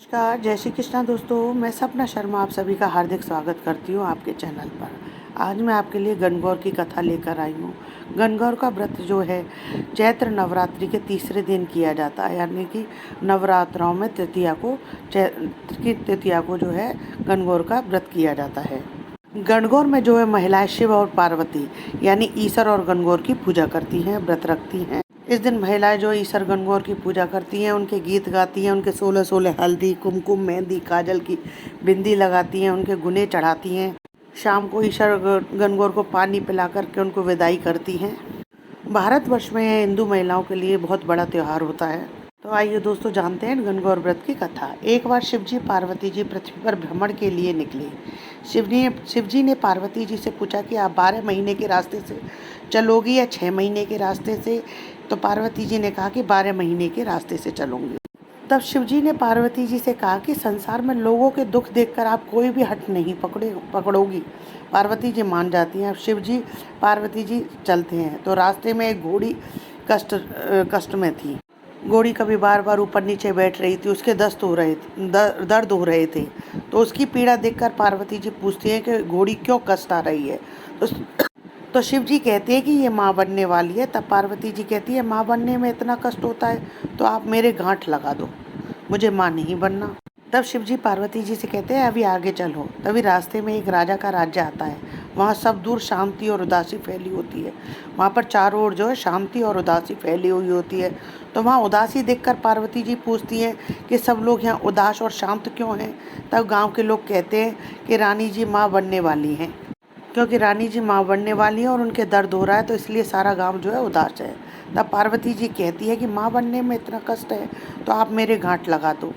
नमस्कार, जय श्री कृष्णा दोस्तों। मैं सपना शर्मा आप सभी का हार्दिक स्वागत करती हूँ आपके चैनल पर। आज मैं आपके लिए गणगौर की कथा लेकर आई हूँ। गणगौर का व्रत जो है चैत्र नवरात्रि के तीसरे दिन किया जाता है, यानी कि नवरात्रों में चैत्र की तृतीया को जो है गणगौर का व्रत किया जाता है। गणगौर में जो है महिलाएं शिव और पार्वती यानी ईश्वर और गणगौर की पूजा करती हैं, व्रत रखती हैं। इस दिन महिलाएं जो ईश्वर गणगौर की पूजा करती हैं, उनके गीत गाती हैं, उनके 16 हल्दी कुमकुम मेहंदी काजल की बिंदी लगाती हैं, उनके गुने चढ़ाती हैं। शाम को ईश्वर गणगौर को पानी पिला करके उनको विदाई करती हैं। भारतवर्ष में यह हिंदू महिलाओं के लिए बहुत बड़ा त्यौहार होता है। तो आइए दोस्तों जानते हैं गणगौर व्रत की कथा। एक बार शिवजी पार्वती जी पृथ्वी पर भ्रमण के लिए निकले। शिवजी ने पार्वती जी से पूछा कि आप 12 महीने के रास्ते से चलोगी या 6 महीने के रास्ते से। तो पार्वती जी ने कहा कि 12 महीने के रास्ते से चलूंगी। तब शिवजी ने पार्वती जी से कहा कि संसार में लोगों के दुख देखकर आप कोई भी हट नहीं पकड़ोगी। पार्वती जी मान जाती हैं। अब शिवजी पार्वती जी चलते हैं तो रास्ते में एक घोड़ी कष्ट में थी। घोड़ी कभी बार बार ऊपर नीचे बैठ रही थी, उसके दर्द हो रहे थे। तो उसकी पीड़ा देखकर पार्वती जी पूछती हैं कि घोड़ी क्यों कष्ट आ रही है। तो शिव जी कहते हैं कि ये माँ बनने वाली है। तब पार्वती जी कहती है माँ बनने में इतना कष्ट होता है तो आप मेरे गांठ लगा दो, मुझे माँ नहीं बनना। तब शिव जी पार्वती जी से कहते हैं अभी आगे चलो। तभी रास्ते में एक राजा का राज्य आता है। वहाँ सब दूर शांति और उदासी फैली होती है। वहाँ पर चारों ओर जो है शांति और उदासी फैली हुई होती है। तो वहाँ उदासी देखकर पार्वती जी पूछती हैं कि सब लोग यहाँ उदास और शांत क्यों हैं। तब गाँव के लोग कहते हैं कि रानी जी माँ बनने वाली हैं, क्योंकि रानी जी माँ बनने वाली है और उनके दर्द हो रहा है, तो इसलिए सारा गांव जो है उदास है। तब पार्वती जी कहती है कि माँ बनने में इतना कष्ट है तो आप मेरे गांठ लगा दो।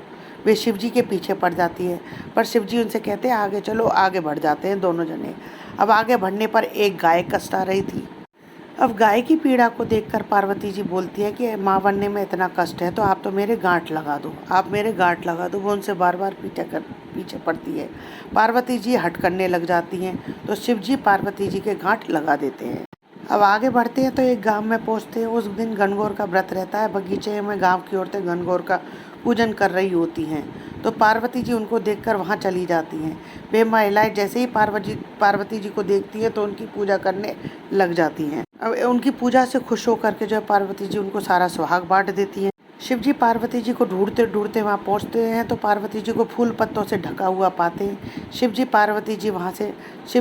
वे शिव जी के पीछे पड़ जाती है, पर शिव जी उनसे कहते हैं आगे चलो। आगे बढ़ जाते हैं दोनों जने। अब आगे बढ़ने पर एक गाय कष्ट आ रही थी। अब गाय की पीड़ा को देखकर पार्वती जी बोलती है कि माँ बनने में इतना कष्ट है तो आप तो मेरे गांठ लगा दो, आप मेरे गांठ लगा दो। वो उनसे बार बार पीछे पड़ती है। पार्वती जी हट करने लग जाती हैं तो शिव जी पार्वती जी के गांठ लगा देते हैं। अब आगे बढ़ते हैं तो एक गांव में पहुंचते हैं। उस दिन गणगौर का व्रत रहता है। बगीचे में गांव की औरतें गणगौर का पूजन कर रही होती हैं। तो पार्वती जी उनको देखकर वहां चली जाती हैं। वे महिलाएं जैसे ही पार्वती जी को देखती हैं तो उनकी पूजा करने लग जाती हैं। अब उनकी पूजा से खुश होकर के जो है पार्वती जी उनको सारा सुहाग बांट देती हैं। शिव जी पार्वती जी को ढूंढते ढूंढते वहाँ पहुँचते हैं तो पार्वती जी को फूल पत्तों से ढका हुआ पाते हैं। शिव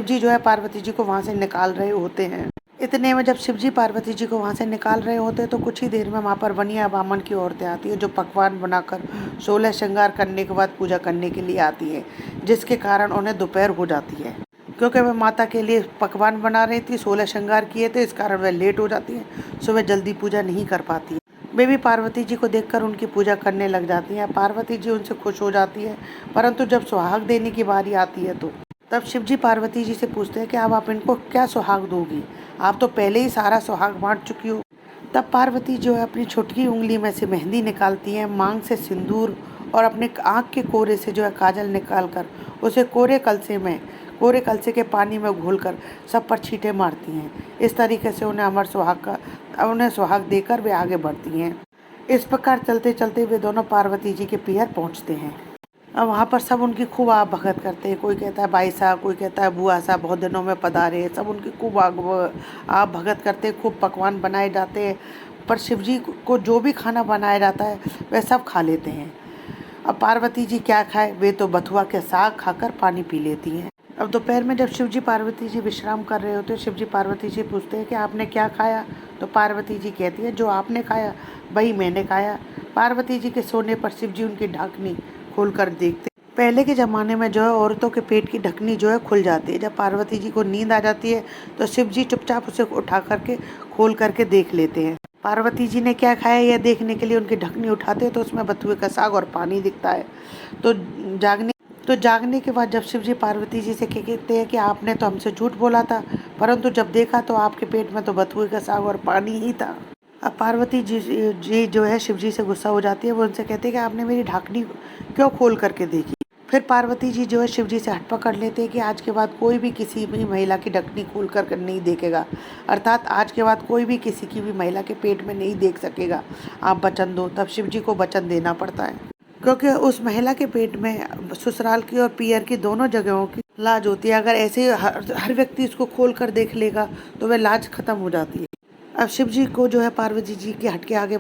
जी जो है पार्वती जी को वहाँ से निकाल रहे होते हैं। इतने में जब शिव जी पार्वती जी को वहाँ से निकाल रहे होते हैं तो कुछ ही देर में वहाँ पर बनिया बामन की औरतें आती है, जो पकवान बनाकर 16 श्रृंगार करने के बाद पूजा करने के लिए आती है, जिसके कारण उन्हें दोपहर हो जाती है। क्योंकि वह माता के लिए पकवान बना रही थी, 16 श्रृंगार किए थे, इस कारण वह लेट हो जाती है, सो वह जल्दी पूजा नहीं कर पाती है। वे भी पार्वती जी को देखकर उनकी पूजा करने लग जाती हैं। पार्वती जी उनसे खुश हो जाती है, परंतु जब सुहाग देने की बारी आती है तो तब शिव जी पार्वती जी से पूछते हैं कि अब आप इनको क्या सुहाग दोगी, आप तो पहले ही सारा सुहाग बांट चुकी हो। तब पार्वती जो है अपनी छोटी उंगली में से मेहंदी निकालती हैं, मांग से सिंदूर और अपने आँख के कोरे से जो है काजल निकाल कर उसे कोरे कलसे के पानी में घोलकर सब पर छींटे मारती हैं। इस तरीके से उन्हें सुहाग देकर वे आगे बढ़ती हैं। इस प्रकार चलते चलते वे दोनों पार्वती जी के पियर पहुंचते हैं। अब वहाँ पर सब उनकी खूब आप भगत करते हैं। कोई कहता है भाई साहब, कोई कहता है बुआ साहब बहुत दिनों में पधारे। सब उनकी खूब आप भगत करते हैं, खूब पकवान बनाए जाते हैं। पर शिव जी को जो भी खाना बनाया जाता है वह सब खा लेते हैं। अब पार्वती जी क्या खाए, वे तो बथुआ के साग खाकर पानी पी लेती हैं। अब दोपहर में जब शिव जी पार्वती जी विश्राम कर रहे होते हैं, शिव जी पार्वती जी पूछते हैं कि आपने क्या खाया। तो पार्वती जी कहती है जो आपने खाया वही मैंने खाया। पार्वती जी के सोने पर शिव जी उनकी ढाकनी खोल कर देखते। पहले के ज़माने में जो है औरतों के पेट की ढकनी जो है खुल जाती है। जब पार्वती जी को नींद आ जाती है तो शिव जी चुपचाप उसे उठा करके खोल करके देख लेते हैं। पार्वती जी ने क्या खाया यह देखने के लिए उनकी ढकनी उठाते हैं तो उसमें बथुए का साग और पानी दिखता है। तो जागने के बाद जब शिव जी पार्वती जी से कहते हैं कि आपने तो हमसे झूठ बोला था, परंतु जब देखा तो आपके पेट में तो बथुए का साग और पानी ही था। अब पार्वती जी जो है शिव जी से गुस्सा हो जाती है। वो उनसे कहते हैं कि आपने मेरी ढाकनी क्यों खोल करके देखी। फिर पार्वती जी जो है शिव जी से हट पकड़ लेते हैं कि आज के बाद कोई भी किसी भी महिला की ढकनी खोल कर नहीं देखेगा, अर्थात आज के बाद कोई भी किसी की भी महिला के पेट में नहीं देख सकेगा, आप वचन दो। तब शिव जी को वचन देना पड़ता है। क्योंकि उस महिला के पेट में ससुराल की और पियर की दोनों जगहों की लाज होती है। अगर ऐसे ही हर व्यक्ति इसको खोल कर देख लेगा तो वह लाज खत्म हो जाती है। अब शिव जी को जो है पार्वती जी के हट के आगे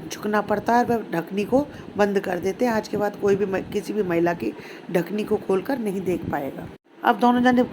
झुकना पड़ता है और वह ढकनी को बंद कर देते हैं। आज के बाद कोई भी किसी भी महिला की ढकनी को खोलकर नहीं देख पाएगा। अब दोनों जने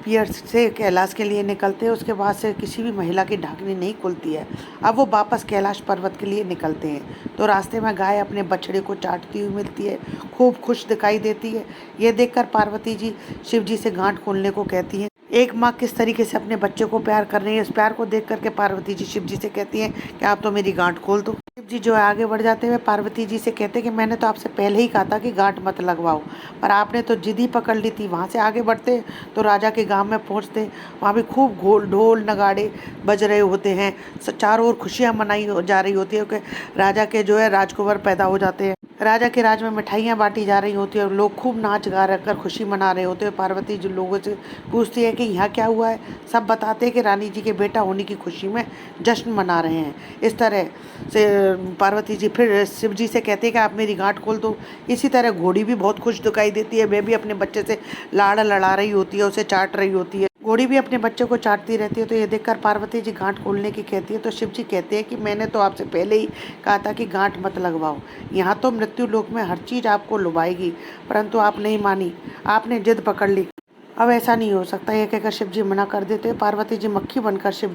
पियर से कैलाश के लिए निकलते हैं। उसके बाद से किसी भी महिला की ढकनी नहीं खुलती है। अब वो वापस कैलाश पर्वत के लिए निकलते हैं तो रास्ते में गाय अपने बछड़े को चाटती हुई मिलती है, खूब खुश दिखाई देती है। ये देखकर पार्वती जी शिव जी से गांठ खोलने को कहती हैं। एक माँ किस तरीके से अपने बच्चे को प्यार कर रही है, इस प्यार को देख करके पार्वती जी शिव जी से कहती हैं कि आप तो मेरी गांठ खोल दो। शिव जी जो है आगे बढ़ जाते हुए पार्वती जी से कहते हैं कि मैंने तो आपसे पहले ही कहा था कि गांठ मत लगवाओ, पर आपने तो जिद ही पकड़ ली थी। वहाँ से आगे बढ़ते तो राजा के गांव में पहुँचते, वहाँ भी खूब ढोल नगाड़े बज रहे होते हैं, चारों ओर खुशियाँ मनाई जा रही होती है कि राजा के जो है राजकुंवर पैदा हो जाते हैं। राजा के राज में मिठाइयाँ बांटी जा रही होती है और लोग खूब नाच गा कर खुशी मना रहे होते हैं। पार्वती जी लोगों से पूछती है कि यहाँ क्या हुआ है। सब बताते हैं कि रानी जी के बेटा होने की खुशी में जश्न मना रहे हैं। इस तरह से पार्वती जी फिर शिव जी से कहती है कि आप मेरी गांठ खोल दो। इसी तरह घोड़ी भी बहुत खुश दिखाई देती है। वह भी अपने बच्चे से लाड़ लड़ा रही होती है, उसे चाट रही होती है। घोड़ी भी अपने बच्चे को चाटती रहती है। तो ये देखकर पार्वती जी गांठ खोलने की कहती है तो शिव जी कहते हैं कि मैंने तो आपसे पहले ही कहा था कि गांठ मत लगवाओ। यहाँ तो मृत्यु लोक में हर चीज़ आपको लुभाएगी, परंतु आप नहीं मानी, आपने जिद पकड़ ली। अब ऐसा नहीं हो सकता, ये कहकर शिव जी मना कर देते। पार्वती जी मक्खी बनकर शिव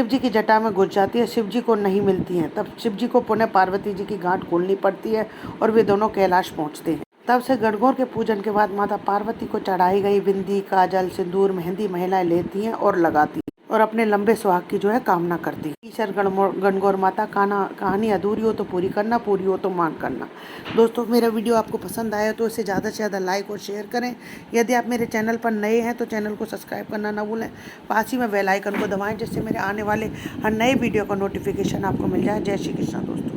जी की जटा में घुस जाती है। शिव जी को नहीं मिलती हैं। तब शिव जी को पुनः पार्वती जी की गांठ खोलनी पड़ती है और वे दोनों कैलाश पहुँचते हैं। तब से गणगौर के पूजन के बाद माता पार्वती को चढ़ाई गई बिंदी, काजल, सिंदूर, मेहंदी महिलाएं लेती हैं और लगाती हैं और अपने लंबे सुहाग की जो है कामना करती है। ईश्वर गणगौर माता कहानी अधूरी हो तो पूरी करना, पूरी हो तो मान करना। दोस्तों, मेरा वीडियो आपको पसंद आया तो इसे ज़्यादा से ज़्यादा लाइक और शेयर करें। यदि आप मेरे चैनल पर नए हैं तो चैनल को सब्सक्राइब करना ना भूलें। पास ही में बेल आइकन को दबाएं जिससे मेरे आने वाले हर नए वीडियो का नोटिफिकेशन आपको मिल जाए। जय श्री कृष्ण दोस्तों।